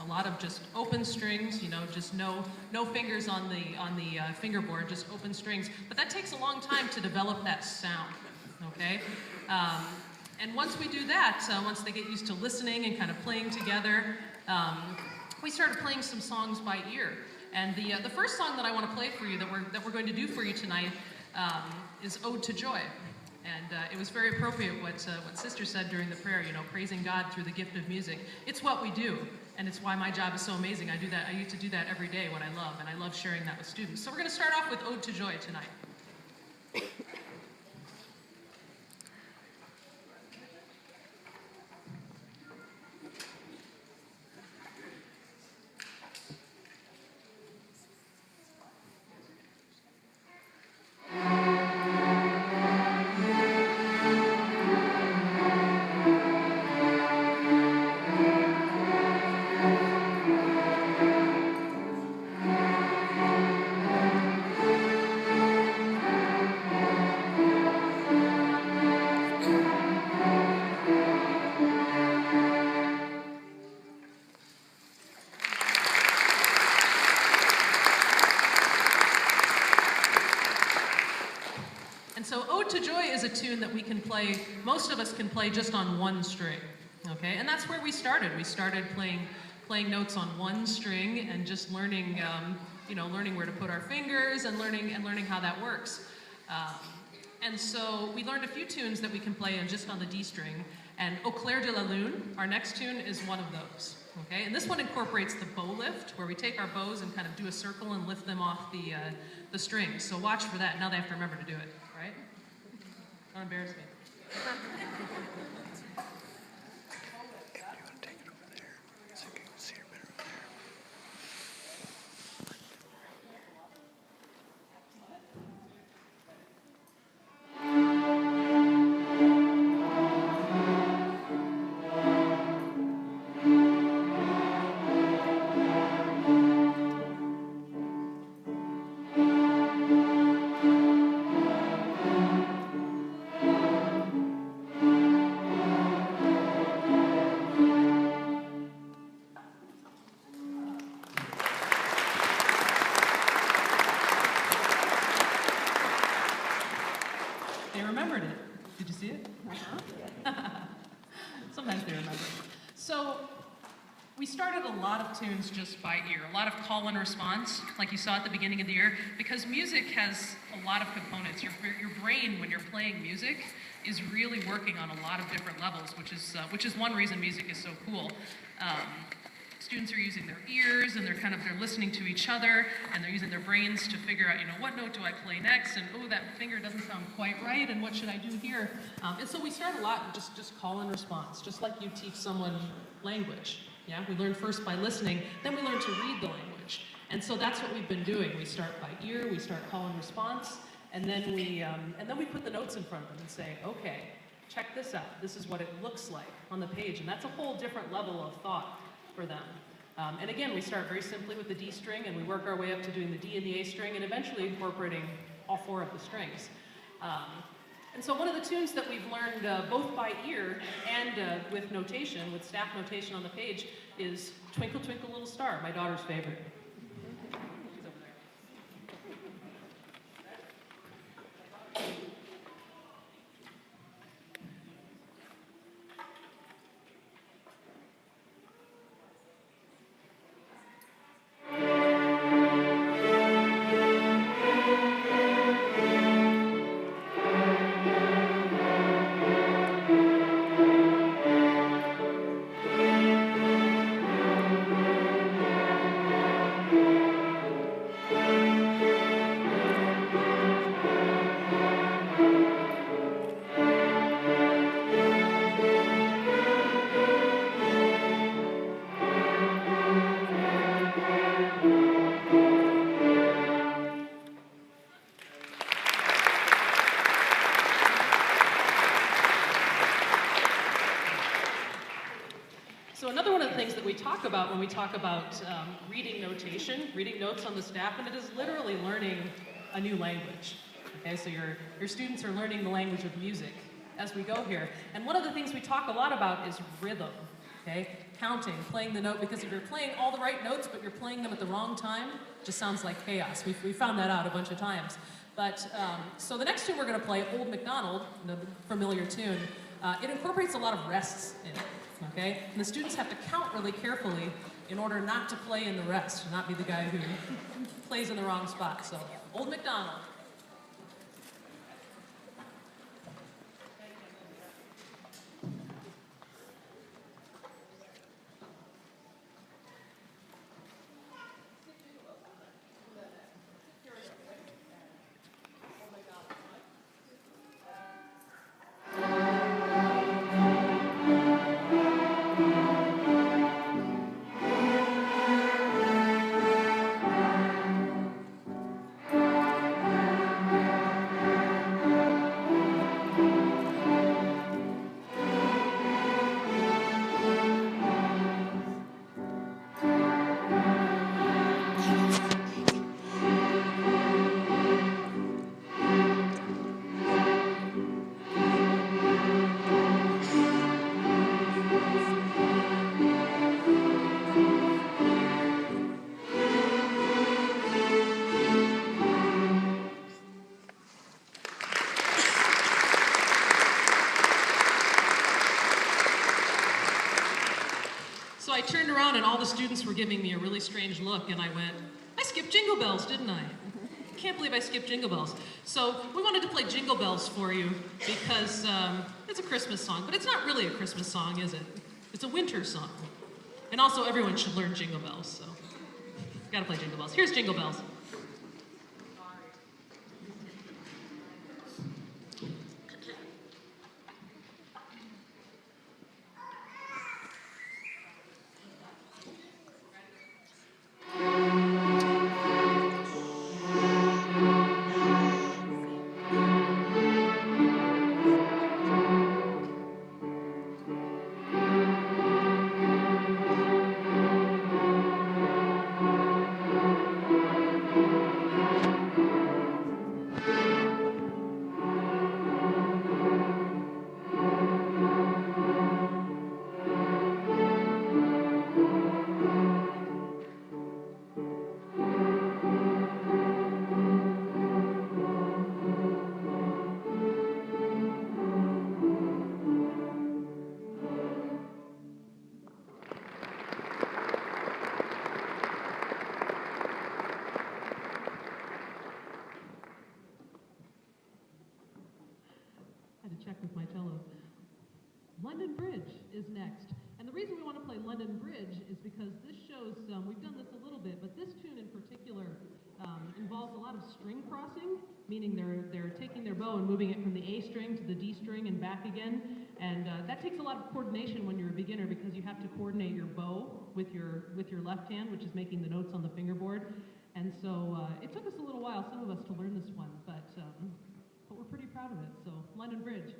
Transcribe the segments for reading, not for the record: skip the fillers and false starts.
a lot of just open strings, you know, just no fingers on the fingerboard, just open strings. But that takes a long time to develop that sound, okay? And once we do that, once they get used to listening and kind of playing together, we started playing some songs by ear. And the first song that I want to play for you, that we're going to do for you tonight, is Ode to Joy. And it was very appropriate what Sister said during the prayer, you know, praising God through the gift of music. It's what we do, and it's why my job is so amazing. I get to do that every day, what I love, and I love sharing that with students. So we're going to start off with Ode to Joy tonight. So Ode to Joy is a tune that we can play, most of us can play just on one string, okay? And that's where we started. We started playing notes on one string and just learning, you know, learning where to put our fingers and learning how that works. And so we learned a few tunes that we can play just on the D string. And Au clair de la lune, our next tune, is one of those, okay? And this one incorporates the bow lift, where we take our bows and kind of do a circle and lift them off the strings. So watch for that. Now they have to remember to do it. Right? Don't embarrass me. If you want to take it over there, so you can see her better over there. They remembered it. Did you see it? Uh-huh. Sometimes they remember. So we started a lot of tunes just by ear, a lot of call and response, like you saw at the beginning of the year, because music has a lot of components. Your brain, when you're playing music, is really working on a lot of different levels, which is one reason music is so cool. Students are using their ears, and they're listening to each other, and they're using their brains to figure out, you know, what note do I play next, and oh, that finger doesn't sound quite right, and what should I do here? And so we start a lot just call and response, just like you teach someone language. Yeah, we learn first by listening, then we learn to read the language, and so that's what we've been doing. We start by ear, we start call and response, and then we put the notes in front of them and say, okay, check this out. This is what it looks like on the page, and that's a whole different level of thought for them. And again, we start very simply with the D string, and we work our way up to doing the D and the A string, and eventually incorporating all four of the strings. And so one of the tunes that we've learned both by ear and with notation, with staff notation on the page, is Twinkle, Twinkle, Little Star, my daughter's favorite. She's over there. So another one of the things that we talk about when we talk about reading notation, reading notes on the staff, and it is literally learning a new language. Okay, so your students are learning the language of music as we go here. And one of the things we talk a lot about is rhythm. Okay, counting, playing the note, because if you're playing all the right notes but you're playing them at the wrong time, it just sounds like chaos. We found that out a bunch of times. But, so the next tune we're going to play, Old MacDonald, the familiar tune, it incorporates a lot of rests in it, okay? And the students have to count really carefully in order not to play in the rest, not be the guy who plays in the wrong spot. So, Old MacDonald. So I turned around and all the students were giving me a really strange look, and I went, I skipped Jingle Bells, didn't I? Can't believe I skipped Jingle Bells. So we wanted to play Jingle Bells for you because it's a Christmas song, but it's not really a Christmas song, is it? It's a winter song. And also everyone should learn Jingle Bells, so gotta play Jingle Bells. Here's Jingle Bells. Check with my cello. London Bridge is next. And the reason we want to play London Bridge is because this shows, we've done this a little bit, but this tune in particular involves a lot of string crossing, meaning they're taking their bow and moving it from the A string to the D string and back again. And that takes a lot of coordination when you're a beginner because you have to coordinate your bow with your left hand, which is making the notes on the fingerboard. And so it took us a little while, some of us, to learn this one, but we're pretty proud of it. So, London Bridge.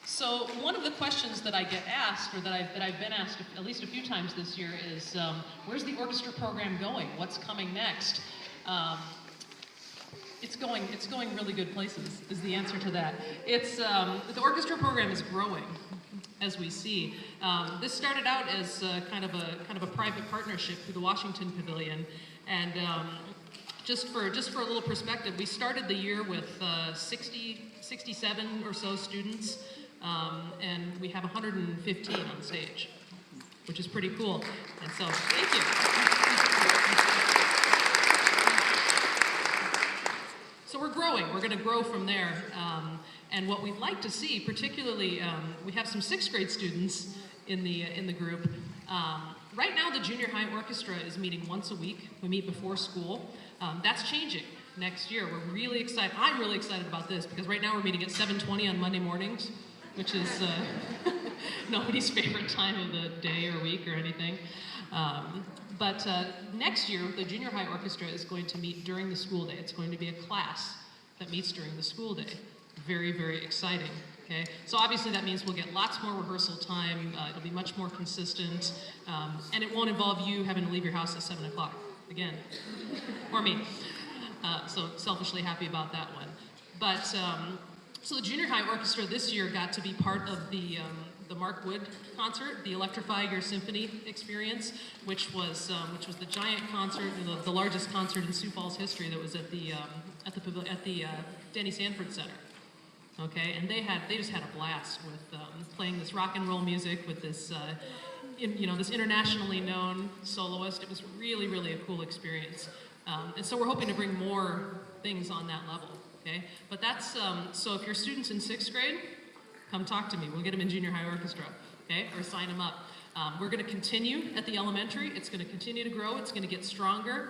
So one of the questions that I get asked, or that I've been asked at least a few times this year, is where's the orchestra program going? What's coming next? It's going really good places, is the answer to that. The orchestra program is growing, as we see. This started out as kind of a private partnership through the Washington Pavilion, and just for a little perspective, we started the year with 67 or so students, and we have 115 on stage, which is pretty cool. And so, thank you. So we're growing. We're going to grow from there. And what we'd like to see, particularly, we have some 6th grade students in the group. Right now, the junior high orchestra is meeting once a week. We meet before school. That's changing next year. We're really excited. I'm really excited about this because right now we're meeting at 7:20 on Monday mornings, which is nobody's favorite time of the day or week or anything. But next year, the junior high orchestra is going to meet during the school day. It's going to be a class that meets during the school day. Very, very exciting. Okay, so obviously that means we'll get lots more rehearsal time, it'll be much more consistent, and it won't involve you having to leave your house at 7 o'clock, again, or me. So selfishly happy about that one. But, so the junior high orchestra this year got to be part of the Mark Wood concert, the Electrify Your Symphony experience, which was the giant concert, the largest concert in Sioux Falls history that was at the Danny Sanford Center. Okay, and they just had a blast with playing this rock and roll music with this, this internationally known soloist. It was really, really a cool experience. And so we're hoping to bring more things on that level. Okay, but that's so if you're students in 6th grade, come talk to me. We'll get them in junior high orchestra. Okay, or sign them up. We're going to continue at the elementary. It's going to continue to grow. It's going to get stronger.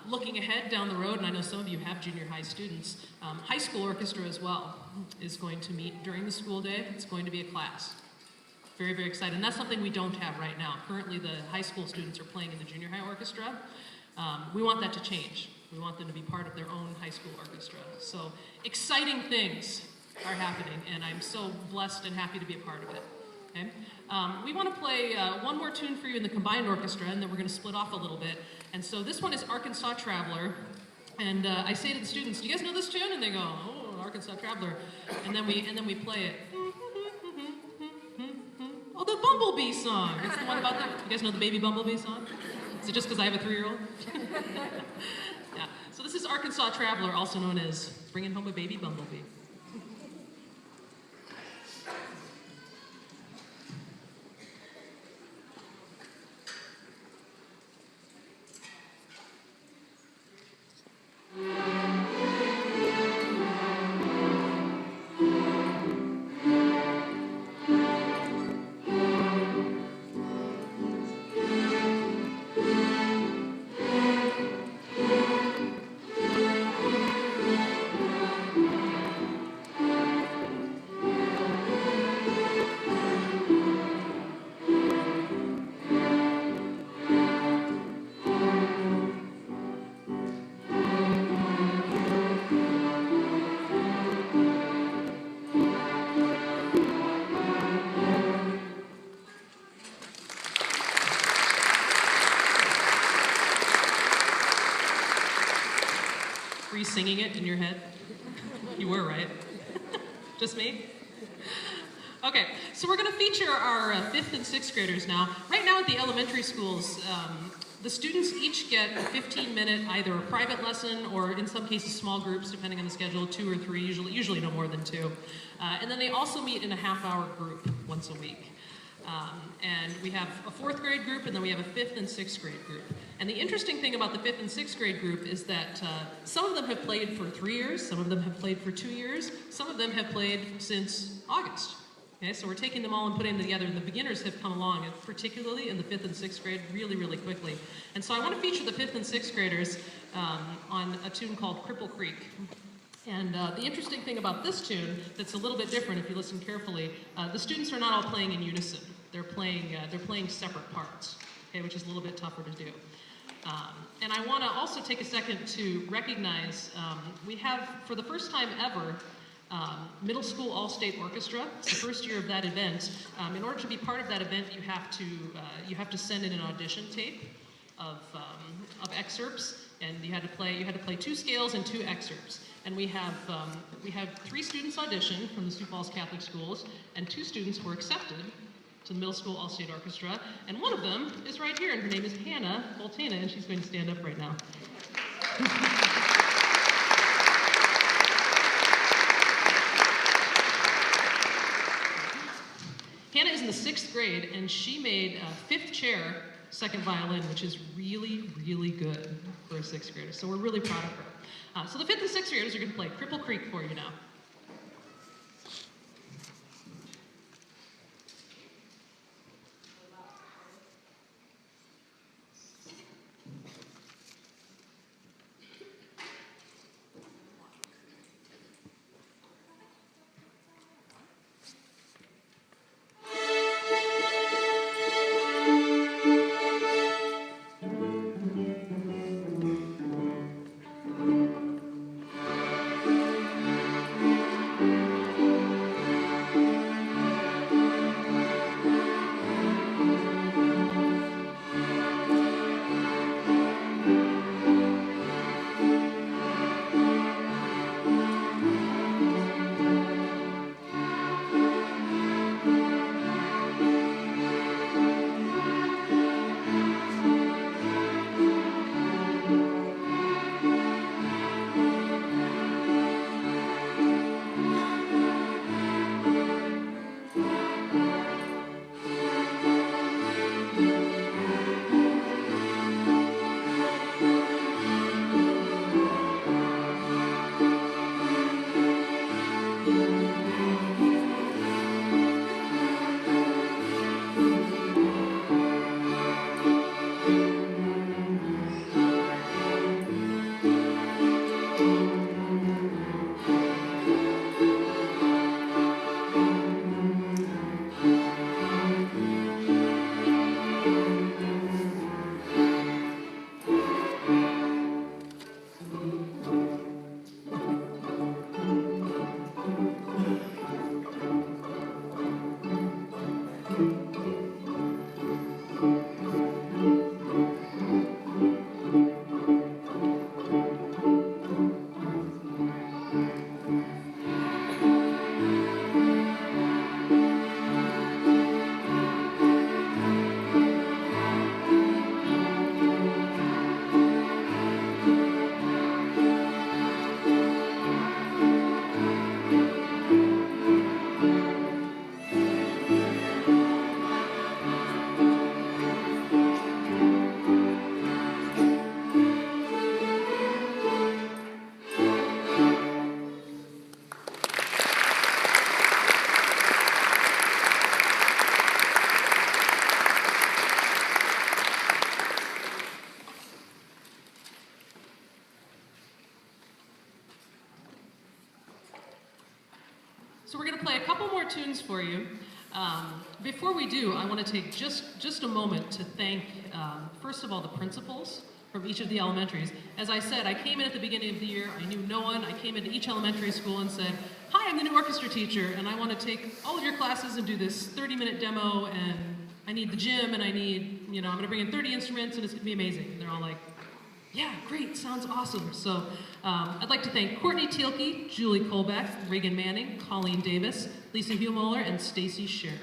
Looking ahead down the road, and I know some of you have junior high students, high school orchestra as well is going to meet during the school day. It's going to be a class. Very, very excited. And that's something we don't have right now. Currently, the high school students are playing in the junior high orchestra. We want that to change. We want them to be part of their own high school orchestra. So exciting things are happening, and I'm so blessed and happy to be a part of it. Okay? We want to play one more tune for you in the combined orchestra, and then we're going to split off a little bit. And so this one is Arkansas Traveler. And I say to the students, do you guys know this tune? And they go, oh, Arkansas Traveler. And then we play it. Oh, the Bumblebee song. It's the one about the, you guys know the baby Bumblebee song? Is it just because I have a 3-year-old? Yeah. So this is Arkansas Traveler, also known as Bringing Home a Baby Bumblebee. Were you singing it in your head? You were, right? Just me? Okay, so we're going to feature our 5th and 6th graders now. Right now at the elementary schools, the students each get a 15-minute either a private lesson or in some cases small groups, depending on the schedule, 2 or 3, usually no more than 2. And then they also meet in a half-hour group once a week. And we have a 4th grade group, and then we have a 5th and 6th grade group. And the interesting thing about the 5th and 6th grade group is that some of them have played for 3 years, some of them have played for 2 years, some of them have played since August. Okay, so we're taking them all and putting them together, and the beginners have come along, and particularly in the 5th and 6th grade, really, really quickly. And so I want to feature the 5th and 6th graders on a tune called Cripple Creek. And the interesting thing about this tune that's a little bit different if you listen carefully, the students are not all playing in unison. They're playing separate parts, okay, which is a little bit tougher to do. And I want to also take a second to recognize we have, for the first time ever, Middle School All-State Orchestra. It's the first year of that event. In order to be part of that event, you have to send in an audition tape of excerpts, and you had to play 2 scales and 2 excerpts. And we have 3 students audition from the Sioux Falls Catholic Schools, and 2 students were accepted to the Middle School All-State Orchestra, and one of them is right here, and her name is Hannah Voltana, and she's going to stand up right now. Hannah is in the 6th grade, and she made 5th chair second violin, which is really, really good for a 6th grader. So we're really proud of her. So the 5th and 6th graders are going to play Cripple Creek for you now. tunes for you. Before we do, I want to take just a moment to thank, first of all, the principals from each of the elementaries. As I said, I came in at the beginning of the year, I knew no one, I came into each elementary school and said, hi, I'm the new orchestra teacher, and I want to take all of your classes and do this 30-minute demo, and I need the gym, and I need, I'm going to bring in 30 instruments, and it's going to be amazing. And they're all like, yeah, great, sounds awesome. So I'd like to thank Courtney Thielke, Julie Colbeck, Reagan Manning, Colleen Davis, Lisa Humoller, and Stacy Sheridan.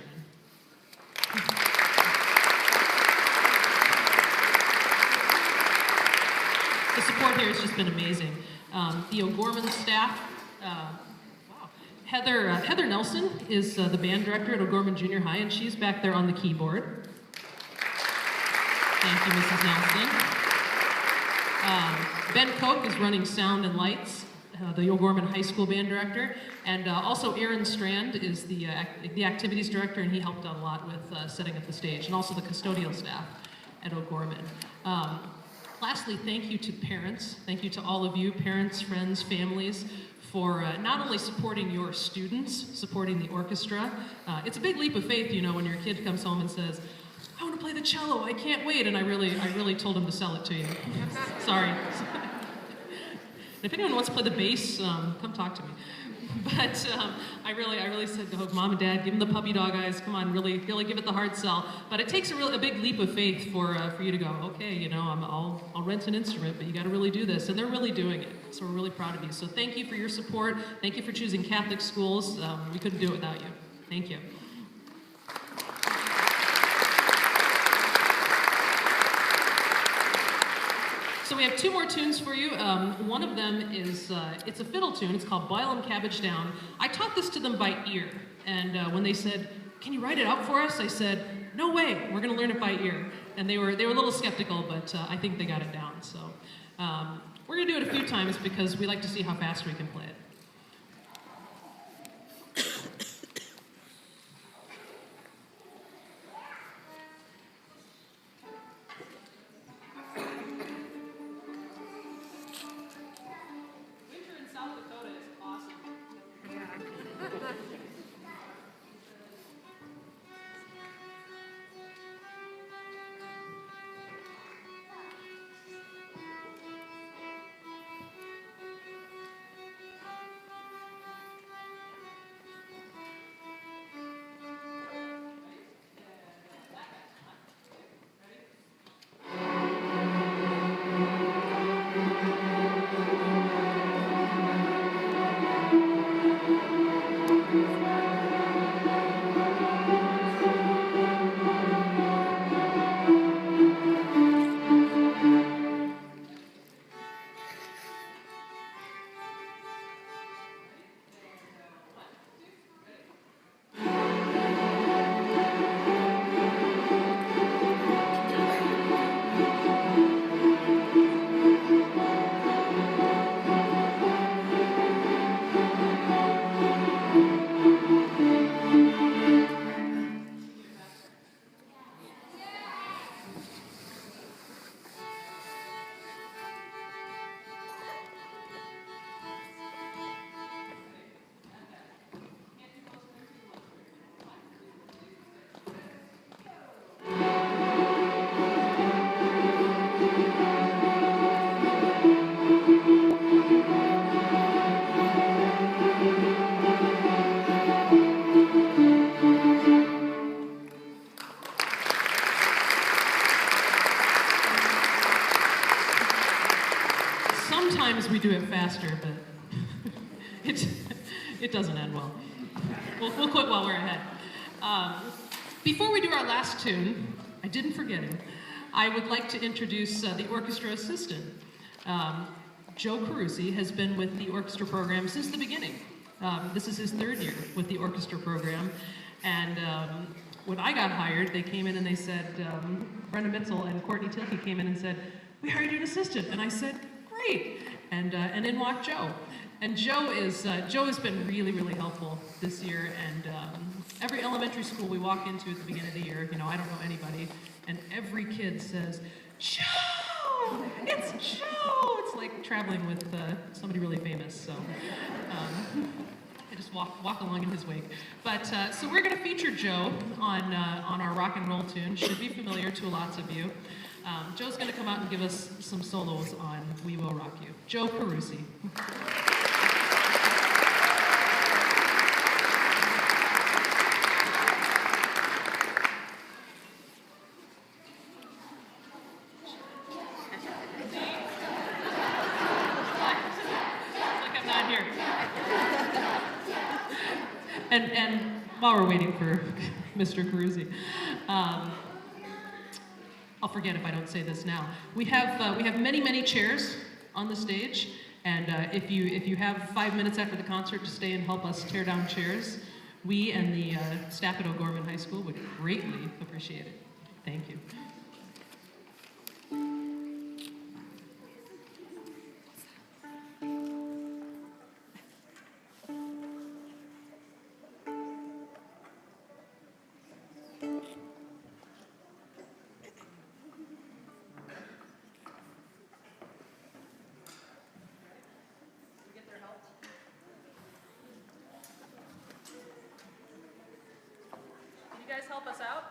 The support here has just been amazing. The O'Gorman staff, wow. Heather Nelson is the band director at O'Gorman Junior High, and she's back there on the keyboard. Thank you, Mrs. Nelson. Ben Koch is running sound and lights, the O'Gorman High School band director, and also Aaron Strand is the activities director, and he helped out a lot with setting up the stage, and also the custodial staff at O'Gorman. Lastly, thank you to parents. Thank you to all of you, parents, friends, families, for not only supporting your students, supporting the orchestra. It's a big leap of faith, when your kid comes home and says, I want to play the cello, I can't wait, and I really told him to sell it to you. Sorry. If anyone wants to play the bass, come talk to me. But I really said, oh, Mom and Dad, give them the puppy dog eyes, come on, really give it the hard sell. But it takes a big leap of faith for you to go, okay, I'll rent an instrument, but you got to really do this, and they're really doing it. So we're really proud of you. So thank you for your support. Thank you for choosing Catholic schools. We couldn't do it without you. Thank you. So we have two more tunes for you. One of them is, it's a fiddle tune. It's called Boil 'em Cabbage Down. I taught this to them by ear. And when they said, can you write it out for us? I said, no way, we're gonna learn it by ear. And they were a little skeptical, but I think they got it down. So we're gonna do it a few times because we like to see how fast we can play it. Sometimes we do it faster, but it doesn't end well. We'll quit while we're ahead. Before we do our last tune, I didn't forget him. I would like to introduce the orchestra assistant. Joe Carusi has been with the orchestra program since the beginning. This is his third year with the orchestra program. And when I got hired, they came in and they said, Brenda Mitzel and Courtney Thielke came in and said, we hired you an assistant. And I said, great. And in walked Joe. And Joe has been really, really helpful this year. And every elementary school we walk into at the beginning of the year, I don't know anybody, and every kid says, Joe! It's Joe! It's like traveling with somebody really famous. So just walk along in his wake. But so we're going to feature Joe on our rock and roll tune. Should be familiar to lots of you. Joe's going to come out and give us some solos on "We Will Rock You." Joe Carusi. And while we're waiting for Mr. Carusi, I'll forget if I don't say this now. We have many chairs on the stage, and if you have 5 minutes after the concert to stay and help us tear down chairs, we and the staff at O'Gorman High School would greatly appreciate it. Thank you. You guys help us out?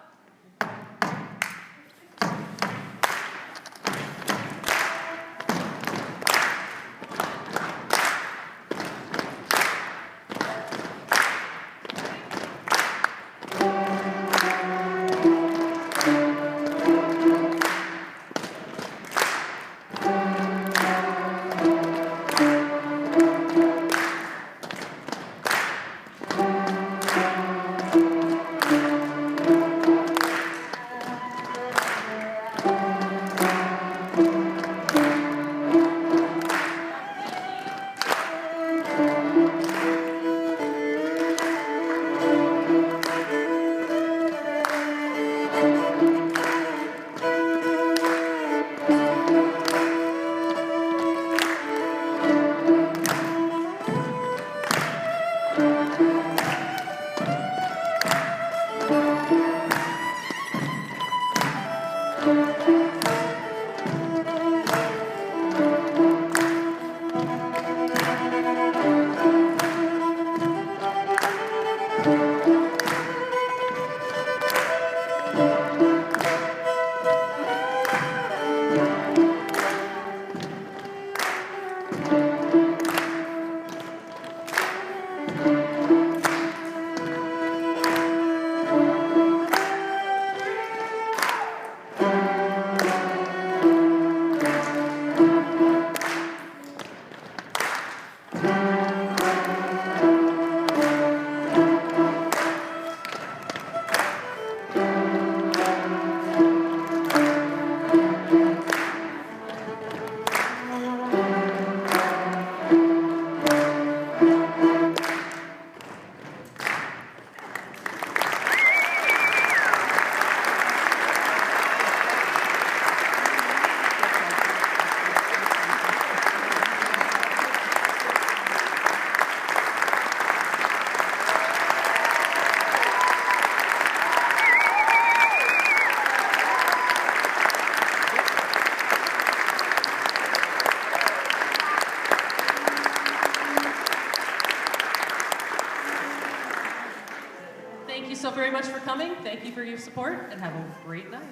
Thank you so very much for coming. Thank you for your support, and have a great night.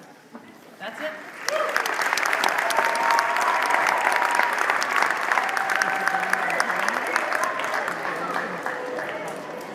That's it.